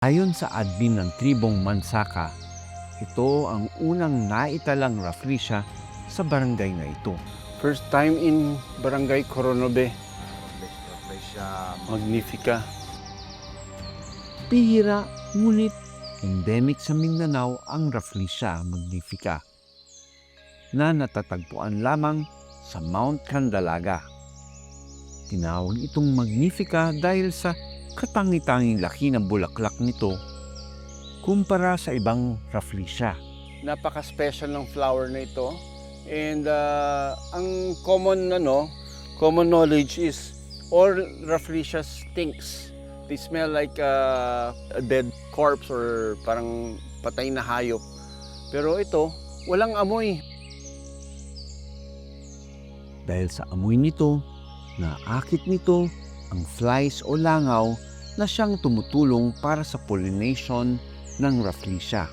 Ayon sa admin ng tribong Mansaka, ito ang unang naitalang Rafflesia sa barangay na ito. First time in Barangay Coronobe. Magnifica. Bihira, ngunit endemic sa Mindanao ang Rafflesia magnifica na natatagpuan lamang sa Mount Candalaga. Tinawag itong magnifica dahil sa katangi-tanging laki ng bulaklak nito kumpara sa ibang Rafflesia. Napaka-special ng flower na ito. And ang common knowledge is all Rafflesia stinks. They smell like a dead corpse or parang patay na hayop. Pero ito, walang amoy. Dahil sa amoy nito, naakit nito ang flies o langaw na siyang tumutulong para sa pollination ng Rafflesia.